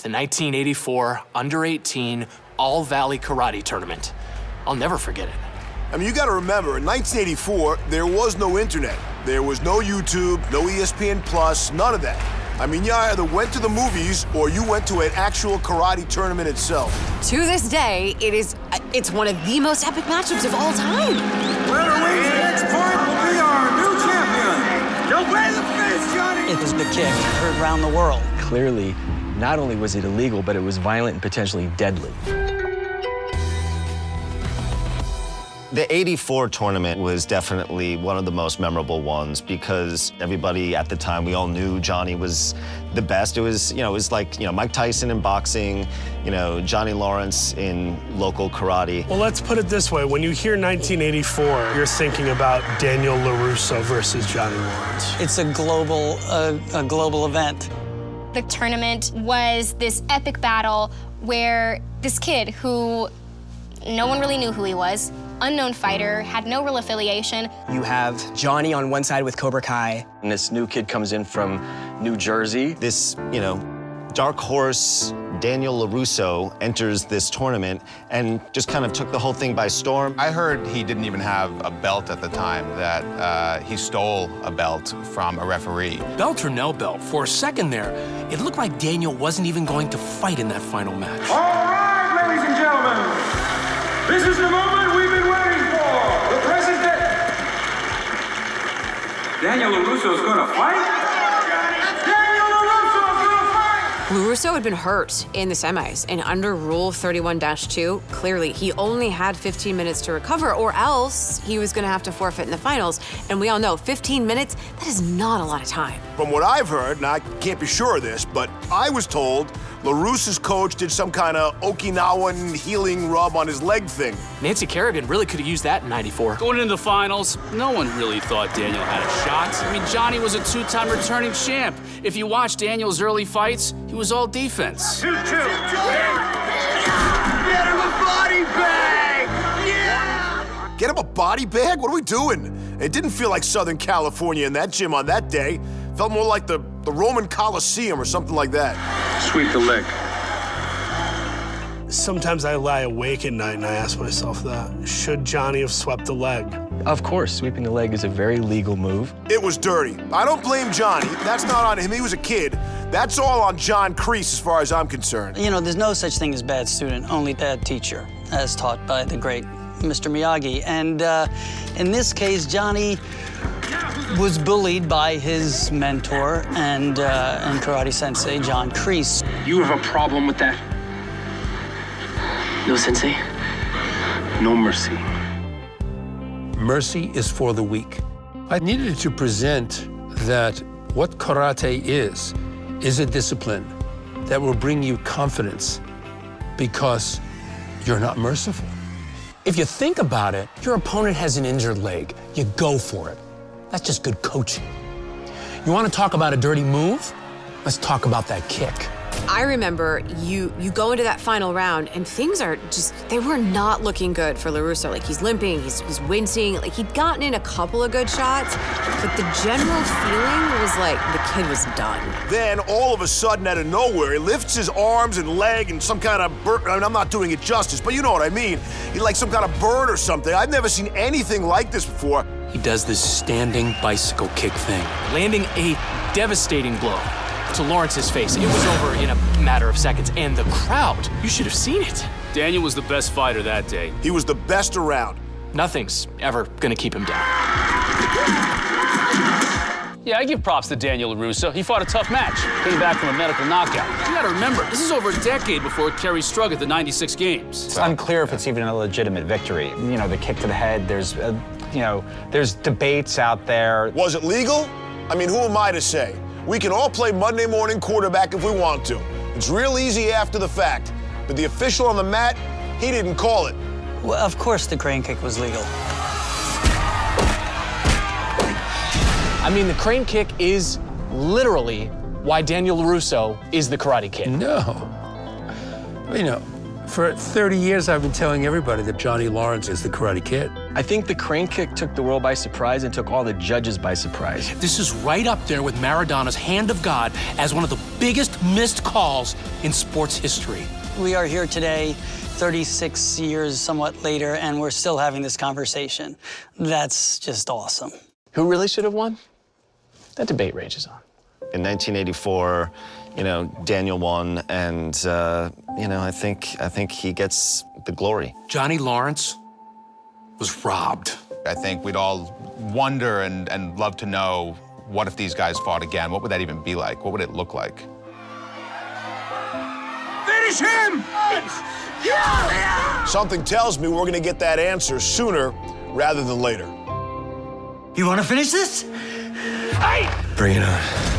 the 1984 under-18 All-Valley Karate Tournament. I'll never forget it. I mean, you gotta remember, in 1984, there was no internet. There was no YouTube, no ESPN Plus, none of that. I mean, you either went to the movies or you went to an actual karate tournament itself. To this day, it's one of the most epic matchups of all time. Whoever wins the next point will be our new champion. Don't play the fist, Johnny! It was the kick heard around the world. Clearly, not only was it illegal, but it was violent and potentially deadly. The '84 tournament was definitely one of the most memorable ones because everybody at the time, we all knew Johnny was the best. It was, it was like, Mike Tyson in boxing, Johnny Lawrence in local karate. Well, let's put it this way. When you hear 1984, you're thinking about Daniel LaRusso versus Johnny Lawrence. It's a global event. The tournament was this epic battle where this kid who no one really knew who he was, unknown fighter, had no real affiliation. You have Johnny on one side with Cobra Kai. And this new kid comes in from New Jersey. This, dark horse, Daniel LaRusso, enters this tournament and just kind of took the whole thing by storm. I heard he didn't even have a belt at the time, that he stole a belt from a referee. Belt or no belt, for a second there, it looked like Daniel wasn't even going to fight in that final match. All right, ladies and gentlemen. This is the moment we've been waiting for. The president. Daniel LaRusso is going to fight? Daniel LaRusso is going to fight! LaRusso had been hurt in the semis, and under Rule 31-2, clearly he only had 15 minutes to recover, or else he was going to have to forfeit in the finals. And we all know 15 minutes, that is not a lot of time. From what I've heard, and I can't be sure of this, but I was told LaRusso's coach did some kind of Okinawan healing rub on his leg thing. Nancy Kerrigan really could have used that in '94. Going into the finals, no one really thought Daniel had a shot. I mean, Johnny was a two-time returning champ. If you watch Daniel's early fights, he was all defense. 2-2. Get him a body bag! Yeah! Get him a body bag? What are we doing? It didn't feel like Southern California in that gym on that day. Felt more like the Roman Coliseum or something like that. Sweep the leg. Sometimes I lie awake at night and I ask myself that. Should Johnny have swept the leg? Of course, sweeping the leg is a very legal move. It was dirty. I don't blame Johnny. That's not on him. He was a kid. That's all on John Kreese as far as I'm concerned. There's no such thing as bad student, only bad teacher, as taught by the great Mr. Miyagi. And in this case, Johnny was bullied by his mentor and karate sensei, John Kreese. You have a problem with that? No, Sensei. No mercy. Mercy is for the weak. I needed to present that what karate is a discipline that will bring you confidence because you're not merciful. If you think about it, your opponent has an injured leg. You go for it. That's just good coaching. You want to talk about a dirty move? Let's talk about that kick. I remember you go into that final round and things are they were not looking good for LaRusso. Like he's limping, he's wincing, like he'd gotten in a couple of good shots, but the general feeling was like the kid was done. Then all of a sudden out of nowhere, he lifts his arms and leg and some kind of bird. I mean, I'm not doing it justice, but you know what I mean. He's like some kind of bird or something. I've never seen anything like this before. He does this standing bicycle kick thing, landing a devastating blow to Lawrence's face. It was over in a matter of seconds, and the crowd, you should have seen it. Daniel was the best fighter that day. He was the best around. Nothing's ever gonna keep him down. Yeah, I give props to Daniel LaRusso. He fought a tough match, came back from a medical knockout. You gotta remember, this is over a decade before Kerry Strug at the '96 games. It's unclear if it's even a legitimate victory. The kick to the head, there's debates out there. Was it legal? I mean, who am I to say? We can all play Monday morning quarterback if we want to. It's real easy after the fact. But the official on the mat, he didn't call it. Well, of course the crane kick was legal. I mean, the crane kick is literally why Daniel LaRusso is the Karate Kid. No. For 30 years, I've been telling everybody that Johnny Lawrence is the Karate Kid. I think the crane kick took the world by surprise and took all the judges by surprise. This is right up there with Maradona's Hand of God as one of the biggest missed calls in sports history. We are here today, 36 years somewhat later, and we're still having this conversation. That's just awesome. Who really should have won? That debate rages on. In 1984, Daniel won, and I think he gets the glory. Johnny Lawrence was robbed. I think we'd all wonder and love to know, what if these guys fought again? What would that even be like? What would it look like? Finish him! Something tells me we're gonna get that answer sooner rather than later. You want to finish this? Bring it on.